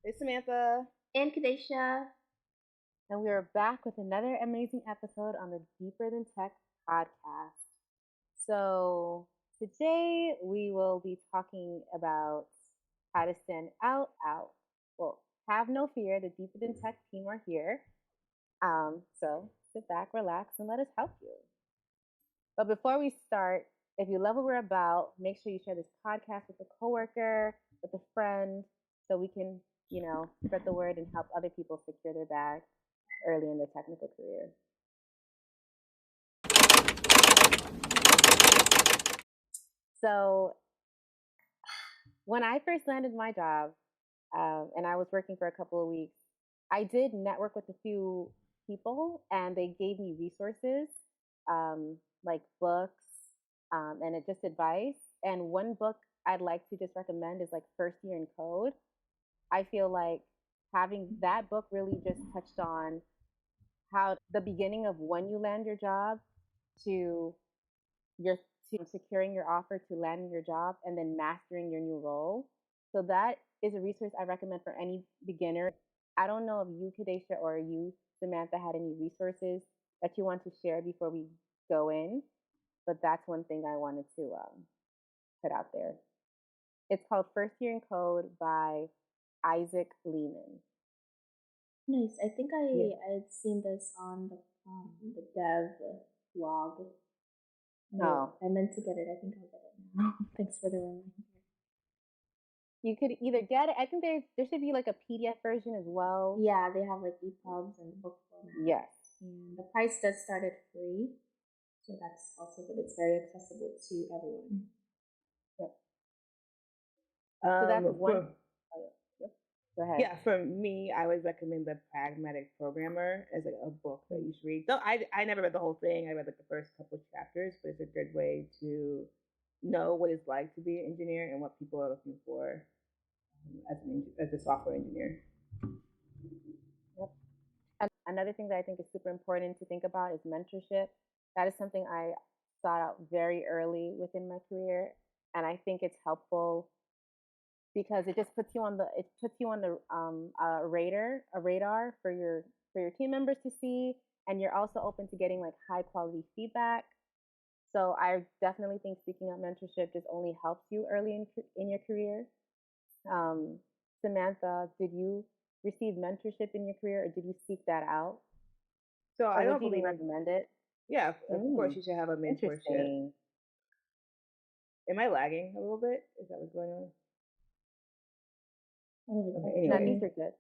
Hey, Samantha. And Kadesha. And we are back with another amazing episode on the Deeper Than Tech podcast. So, today we will be talking about how to stand out. Well, have no fear, the Deeper Than Tech team are here. So, sit back, relax, and let us help you. But before we start, if you love what we're about, make sure you share this podcast with a coworker, with a friend, so we can, spread the word and help other people secure their bag early in their technical career. So when I first landed my job, and I was working for a couple of weeks, I did network with a few people, and they gave me resources, like books, and just advice. And one book I'd like to just recommend is like First Year in Code. I feel like having that book really just touched on how the beginning of when you land your job to your to securing your offer to landing your job and then mastering your new role. So that is a resource I recommend for any beginner. I don't know if you, Kadesha, or you, Samantha, had any resources that you want to share before we go in, but that's one thing I wanted to put out there. It's called First Year in Code by Isaac Lehman. Nice. I think Yeah. I'd seen this on the dev blog. Oh, I meant to get it. I think I'll get it now. Thanks for the reminder. you could either get it. I think there should be like a PDF version as well. Yeah, they have like EPUBs and book format. Yes. And the price does start at free, so that's also good. It's very accessible to everyone. Yep. So that's one. For Yep. Go ahead. yeah, for me, I would recommend The Pragmatic Programmer as like a book that you should read. Though I never read the whole thing. I read like the first couple chapters, but it's a good way to know what it's like to be an engineer and what people are looking for as a software engineer. Yep. And another thing that I think is super important to think about is mentorship. That is something I sought out very early within my career, and I think it's helpful because it just puts you on the radar for your team members to see, and you're also open to getting like high quality feedback. So I definitely think seeking out mentorship just only helps you early in your career. Um, Samantha, did you receive mentorship in your career, or did you seek that out, So or I would don't you even believe, recommend it? yeah, of course Mm, you should have a mentorship. interesting. Am I lagging a little bit? Is that what's going on? Oh, Okay, No, I anyway. think you're good.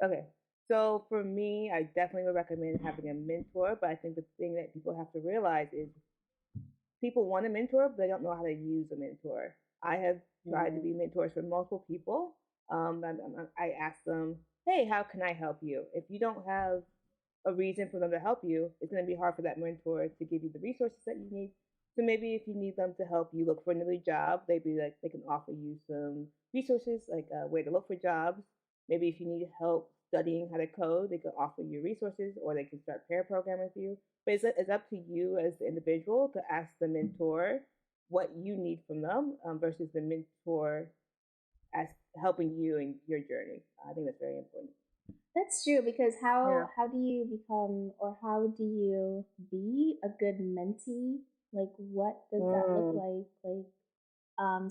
Okay. So for me, I definitely would recommend having a mentor, but I think the thing that people have to realize is people want a mentor, but they don't know how to use a mentor. I have tried to Mm, be mentors for multiple people. I ask them, hey, how can I help you? If you don't have a reason for them to help you, it's going to be hard for that mentor to give you the resources that you need. So maybe if you need them to help you look for a new job, maybe like they can offer you some resources like a way to look for jobs. Maybe if you need help studying how to code, they can offer you resources or they can start pair programming with you. But it's up to you as the individual to ask the mentor what you need from them versus the mentor as helping you in your journey. I think that's very important. that's true because yeah. how do you become or how do you be a good mentee? Like what does that look Mm, like?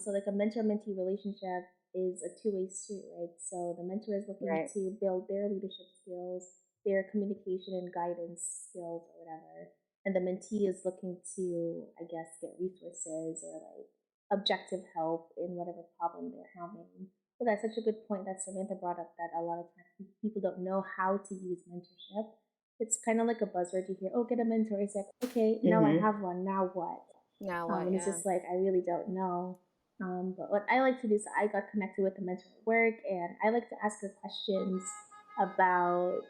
So like a mentor mentee relationship is a two-way street, right? So the mentor is looking right. to build their leadership skills, their communication and guidance skills or whatever. And the mentee is looking to, I guess, get resources or like objective help in whatever problem they're having. So that's such a good point that Samantha brought up that a lot of times people don't know how to use mentorship. It's kind of like a buzzword you hear, oh, get a mentor. It's like, okay, now I have one. Now what? Now what? And it's Yeah. just like, I really don't know. But what I like to do is I got connected with a mentor at work and I like to ask her questions about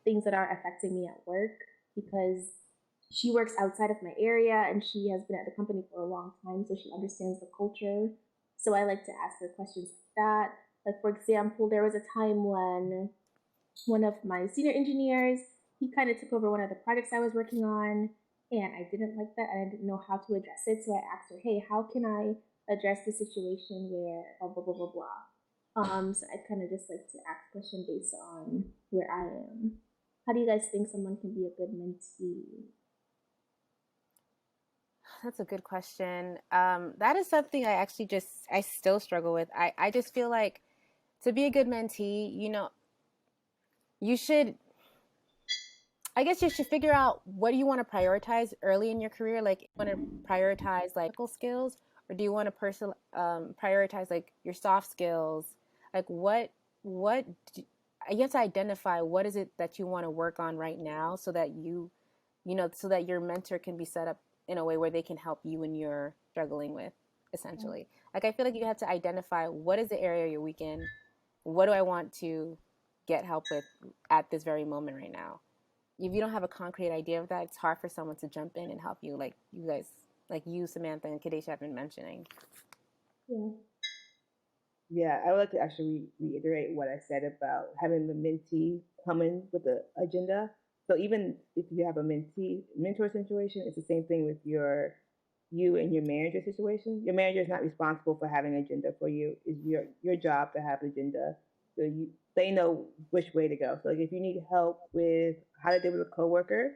things that are affecting me at work because she works outside of my area and she has been at the company for a long time, so she understands the culture. So I like to ask her questions like that. Like, for example, there was a time when one of my senior engineers, he kind of took over one of the projects I was working on, and I didn't like that, and I didn't know how to address it. So I asked her, "Hey, how can I address the situation where blah blah blah blah blah?" So I kind of just like to ask question based on where I am. How do you guys think someone can be a good mentee? That's a good question. That is something I still struggle with. I just feel like to be a good mentee, you should, I guess you should figure out what do you want to prioritize early in your career. Like, you want to prioritize like technical skills, or do you want to prioritize like your soft skills? Like, what you have to identify what is it that you want to work on right now, so that so that your mentor can be set up in a way where they can help you when you're struggling with, essentially. Like, I feel like you have to identify what is the area you're weak in, what do I want to get help with at this very moment right now. If you don't have a concrete idea of that, it's hard for someone to jump in and help you, like you guys, like you, Samantha, and Kadesha have been mentioning. Yeah. Yeah, I would like to actually reiterate what I said about having the mentee come in with the agenda. So even if you have a mentee mentor situation, it's the same thing with you and your manager situation. Your manager is not responsible for having an agenda for you. It's your job to have an agenda. So they know which way to go. So like if you need help with how to deal with a coworker,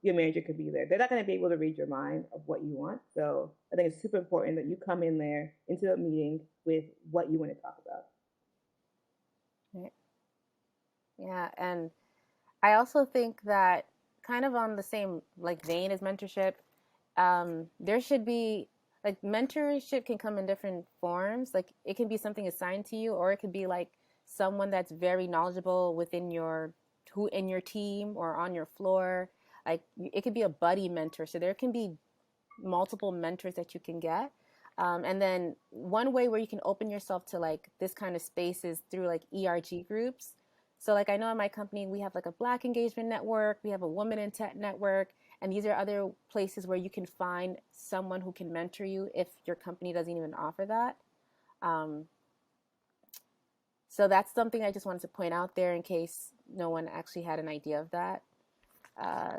your manager could be there. They're not going to be able to read your mind of what you want. So I think it's super important that you come in there into the meeting with what you want to talk about. Right. Yeah, and I also think that, kind of on the same like vein as mentorship, there should be, like, mentorship can come in different forms. Like, it can be something assigned to you, or it could be like someone that's very knowledgeable within your who in your team or on your floor. Like, it could be a buddy mentor. So there can be multiple mentors that you can get. And then one way where you can open yourself to like this kind of space is through like ERG groups. So like, I know in my company we have like a Black engagement network, we have a woman in tech network, and these are other places where you can find someone who can mentor you if your company doesn't even offer that. Um, so that's something I just wanted to point out there in case no one actually had an idea of that. Uh,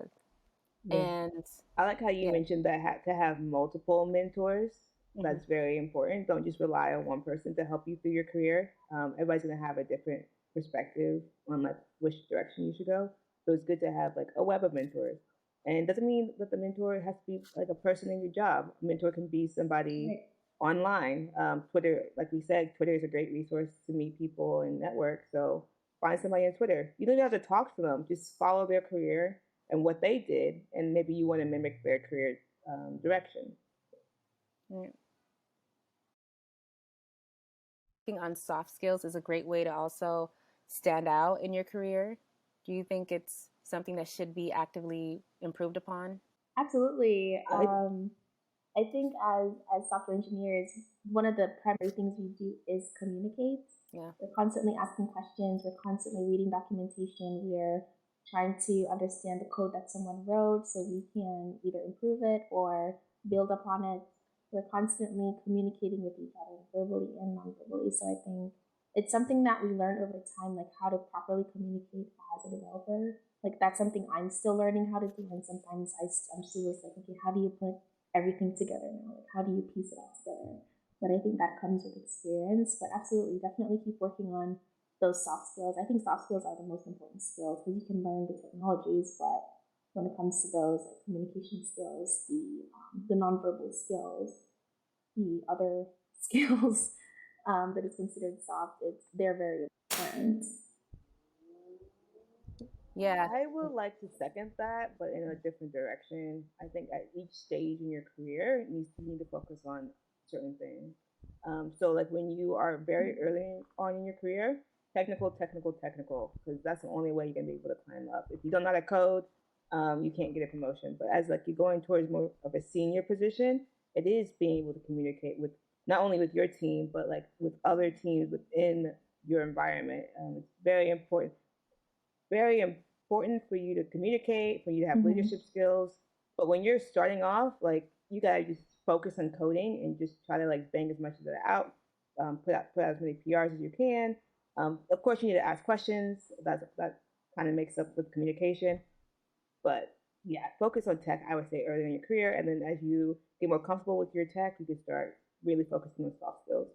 Yeah. and I like how you yeah. mentioned that to have multiple mentors. Mm-hmm. That's very important. Don't just rely on one person to help you through your career. Everybody's gonna have a different perspective on like which direction you should go. So it's good to have like a web of mentors. And it doesn't mean that the mentor has to be like a person in your job. A mentor can be somebody Right. online. Twitter, like we said, Twitter is a great resource to meet people and network. So find somebody on Twitter. You don't even have to talk to them. Just follow their career and what they did, and maybe you want to mimic their career direction. Right. Working on soft skills is a great way to also stand out in your career. Do you think it's something that should be actively improved upon? Absolutely. I, I think as software engineers, one of the primary things we do is communicate. Yeah. We're constantly asking questions. We're constantly reading documentation. We're trying to understand the code that someone wrote so we can either improve it or build upon it. We're constantly communicating with each other, verbally and non-verbally. So I think it's something that we learn over time, like how to properly communicate as a developer. Like that's something I'm still learning how to do, and sometimes I'm still just like, okay, how do you put everything together now? Like, how do you piece it all together? But I think that comes with experience. But absolutely, definitely keep working on those soft skills. I think soft skills are the most important skills because you can learn the technologies, but when it comes to those like communication skills, the nonverbal skills, the other skills that is considered soft, they're very important. Yeah. I would like to second that, but in a different direction. I think at each stage in your career, you need to focus on certain things. So, like when you are very early on in your career, technical, because that's the only way you're gonna be able to climb up. If you don't know how to code, you can't get a promotion. But as like you're going towards more of a senior position, it is being able to communicate with not only with your team, but like with other teams within your environment. It's very important for you to communicate, for you to have Mm-hmm. leadership skills. But when you're starting off, like you gotta just focus on coding and just try to like bang as much of that out. Put out as many PRs as you can. Of course, you need to ask questions. That kind of makes up with communication. But yeah, focus on tech. I would say early in your career, and then as you get more comfortable with your tech, you can start really focusing on soft skills.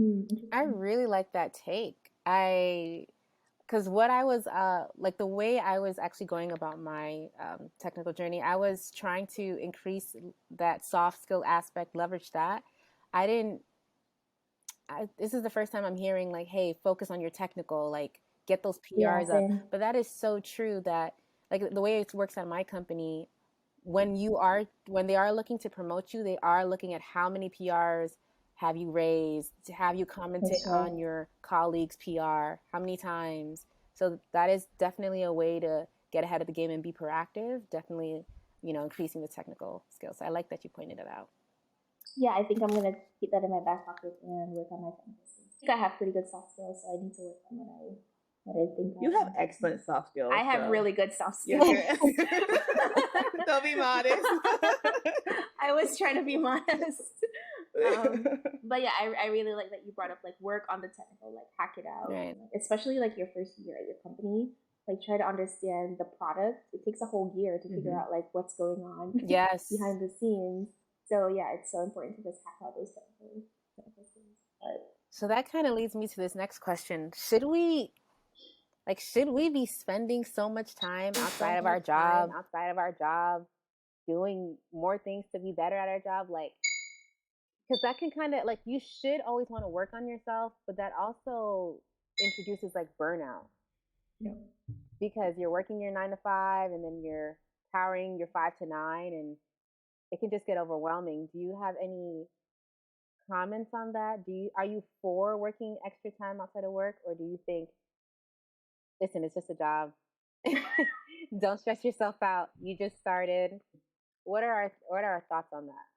I Interesting. really like that take. Because what I was like the way I was actually going about my technical journey, I was trying to increase that soft skill aspect, leverage that. I didn't. This is the first time I'm hearing like, hey, focus on your technical, like get those Yeah, PRs up. same. But that is so true that like the way it works at my company, when they are looking to promote you, they are looking at how many PRs have you raised, have you commented That's right. on your colleague's PR, how many times. So that is definitely a way to get ahead of the game and be proactive. Definitely, increasing the technical skills. So I like that you pointed it out. Yeah, I think I'm gonna keep that in my back pocket and work on my technical skills. I think I have pretty good soft skills, so I need to work on what I think You I have am. excellent soft skills. I have So really good soft you're skills. good. Don't be modest. I was trying to be modest. But yeah, I really like that you brought up like work on the technical, like hack it out, Right. especially like your first year at your company. Like try to understand the product. It takes a whole year to figure out like what's going on Yes. behind the scenes. So yeah, it's so important to just hack out those technical things. So that kind of leads me to this next question. Should we be spending so much time outside of our job, doing more things to be better at our job? Like, because that can kind of like you should always want to work on yourself, but that also introduces like burnout Yeah. because you're working your 9 to 5 and then you're powering your 5 to 9, and it can just get overwhelming. Do you have any comments on that? Are you for working extra time outside of work, or do you think, listen, it's just a job. Don't stress yourself out. You just started. What are our thoughts on that?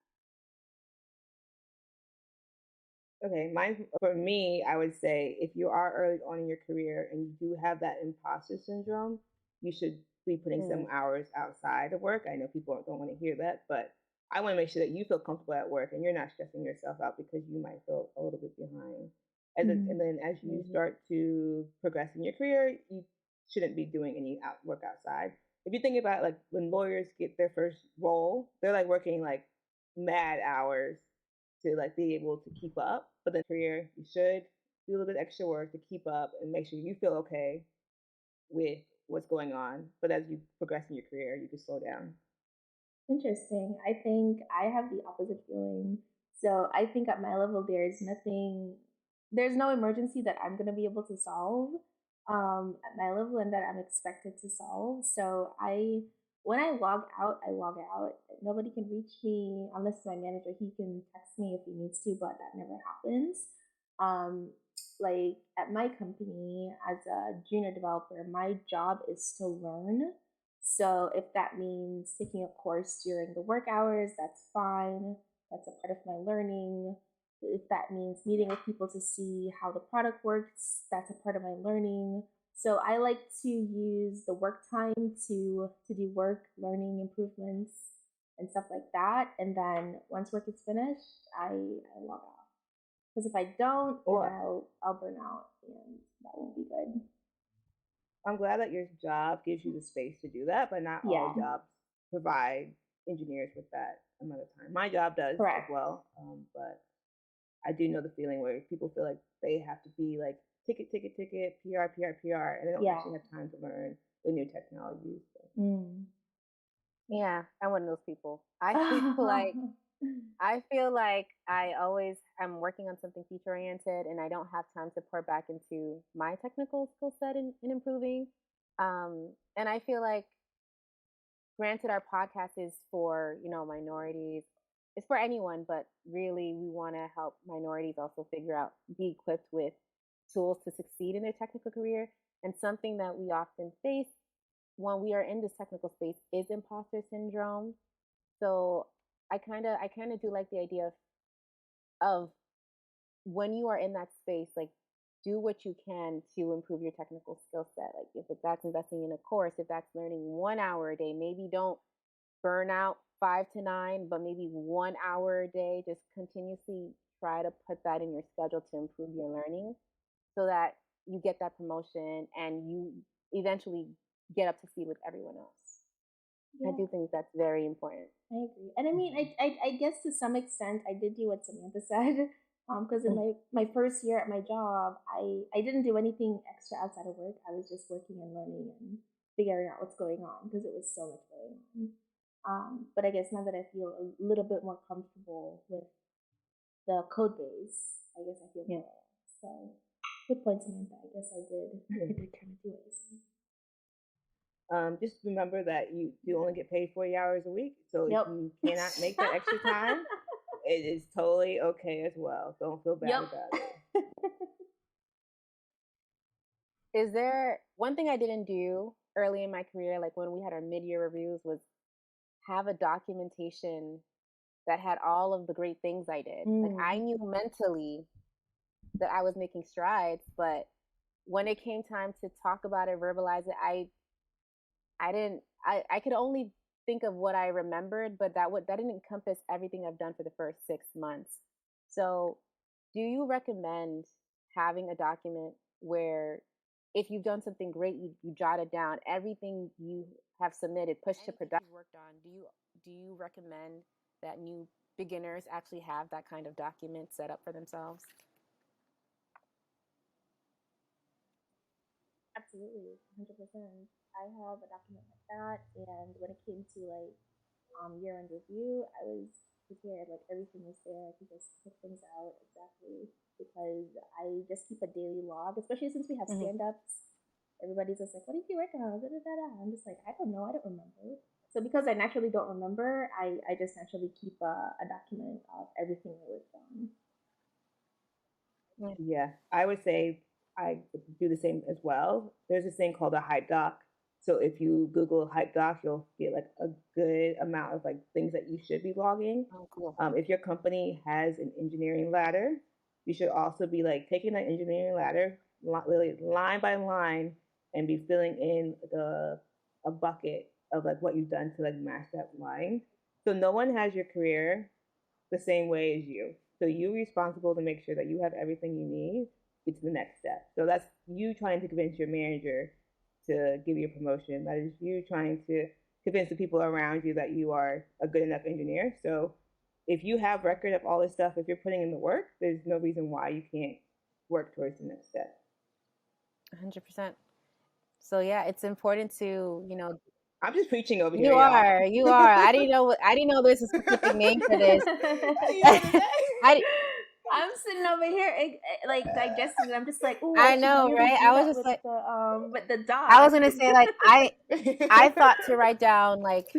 Okay, mine for me, I would say if you are early on in your career and you do have that imposter syndrome, you should be putting some hours outside of work. I know people don't want to hear that, but I want to make sure that you feel comfortable at work and you're not stressing yourself out because you might feel a little bit behind. And then as you start to progress in your career, you shouldn't be doing any work outside. If you think about like when lawyers get their first role, they're like working like mad hours to like be able to keep up. But then career, you should do a little bit extra work to keep up and make sure you feel okay with what's going on. But as you progress in your career, you can slow down. Interesting. I think I have the opposite feeling. So I think at my level, there's no emergency that I'm going to be able to solve at my level and that I'm expected to solve. So when I log out, I log out. Nobody can reach me unless my manager, he can text me if he needs to, but that never happens. Um, like at my company as a junior developer, my job is to learn. So if that means taking a course during the work hours, that's fine. That's a part of my learning. If that means meeting with people to see how the product works, that's a part of my learning. So I like to use the work time to do work, learning improvements, and stuff like that. And then once work is finished, I log off. Because if I don't, then I'll burn out, and that won't be good. I'm glad that your job gives you the space to do that, but not all jobs provide engineers with that amount of time. My job does as well, but I do know the feeling where people feel like they have to be like ticket, PR, and they don't actually have time to learn the new technologies. So. Yeah, I'm one of those people. I feel like I always am working on something future oriented and I don't have time to pour back into my technical skill set in improving. And I feel like, granted, our podcast is for, minorities, it's for anyone, but really we want to help minorities also be equipped with tools to succeed in their technical career. And something that we often face when we are in this technical space is imposter syndrome. So I kind of do like the idea of when you are in that space, like do what you can to improve your technical skill set. Like if that's investing in a course, if that's learning 1 hour a day, maybe don't burn out 5 to 9, but maybe 1 hour a day. Just continuously try to put that in your schedule to improve your learning so that you get that promotion and you eventually get up to speed with everyone else. I do think that's very important. I agree. And I mean, I guess to some extent, I did do what Samantha said. Because in my first year at my job, I didn't do anything extra outside of work. I was just working and learning and figuring out what's going on because it was so much going on. But I guess now that I feel a little bit more comfortable with the code base, I guess I feel more. So good point, Samantha. I guess I did kind of do it. Just remember that you only get paid 40 hours a week. So if you cannot make that extra time, it is totally okay as well. Don't feel bad about it. Is there one thing I didn't do early in my career, like when we had our mid-year reviews, was have a documentation that had all of the great things I did. Like I knew mentally that I was making strides, but when it came time to talk about it, verbalize it, I could only think of what I remembered, but that didn't encompass everything I've done for the first 6 months. So, do you recommend having a document where if you've done something great, you jot it down, everything you have submitted, pushed to production, worked on? Do you recommend that new beginners actually have that kind of document set up for themselves? Absolutely, 100%. I have a document like that, and when it came to like year-end review, I was prepared. Like everything was there. I could just pick things out exactly because I just keep a daily log, especially since we have stand-ups. Everybody's just like, "What did you work on?" Da, da, da, da. I'm just like, I don't know. I don't remember. So because I naturally don't remember, I just naturally keep a document of everything I worked on. Yeah, I would say I do the same as well. There's this thing called a hype doc. So if you Google hype doc, you'll get like a good amount of like things that you should be logging. Oh, cool. If your company has an engineering ladder, you should also be like taking that engineering ladder literally line by line and be filling in a bucket of like what you've done to like match that line. So no one has your career the same way as you. So you're responsible to make sure that you have everything you need to get to the next step. So that's you trying to convince your manager to give you a promotion. That is you trying to convince the people around you that you are a good enough engineer. So if you have record of all this stuff, if you're putting in the work, there's no reason why you can't work towards the next step. 100%. So yeah, it's important to, I'm just preaching over here, You y'all. are. You are. I didn't know there's a specific name for this. I'm sitting over here like digesting it. I'm just like, oh, I know, right? I was just like, with the dog. I was gonna say like I thought to write down like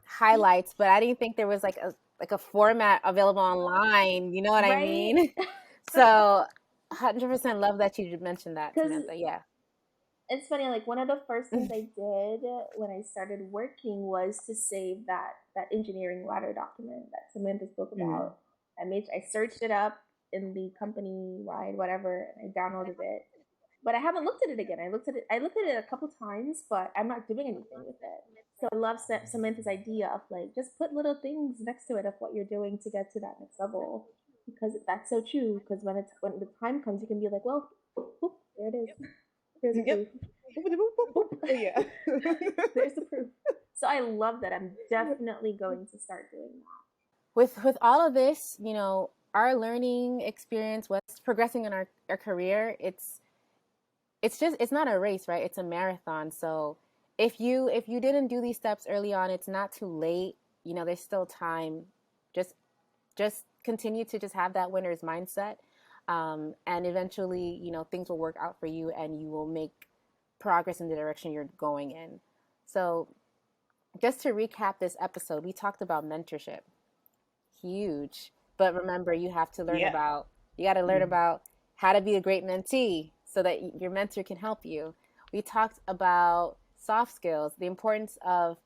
highlights, but I didn't think there was like a format available online. You know what I mean? So 100% love that you mentioned that, Samantha. Yeah. It's funny, like one of the first things I did when I started working was to save that engineering ladder document that Samantha spoke about. I searched it up in the company wide whatever, and I downloaded it. But I haven't looked at it again. I looked at it a couple times, but I'm not doing anything with it. So I love Samantha's idea of like just put little things next to it of what you're doing to get to that next level, because that's so true. Because when the time comes, you can be like, well, whoop, there it is. There's the proof. Yeah. There's the proof. So I love that. I'm definitely going to start doing that. With all of this, our learning experience, what's progressing in our career, it's not a race, right? It's a marathon. So if you didn't do these steps early on, it's not too late. There's still time. Just continue to just have that winner's mindset. And eventually, things will work out for you and you will make progress in the direction you're going in. So just to recap this episode, we talked about mentorship. Huge. But remember, you have to learn you got to learn about how to be a great mentee so that your mentor can help you. We talked about soft skills, the importance of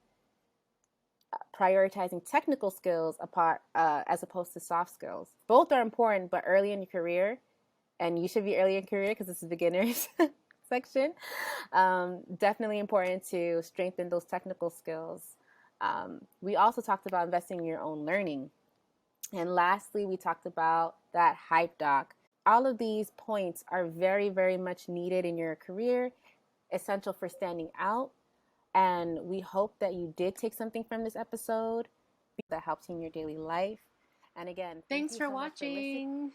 prioritizing technical skills apart as opposed to soft skills. Both are important, but early in your career, and you should be early in your career because this is beginners section. Definitely important to strengthen those technical skills. We also talked about investing in your own learning. And lastly, we talked about that hype doc. All of these points are very, very much needed in your career, essential for standing out. And we hope that you did take something from this episode that helps you in your daily life. And again, thanks for watching.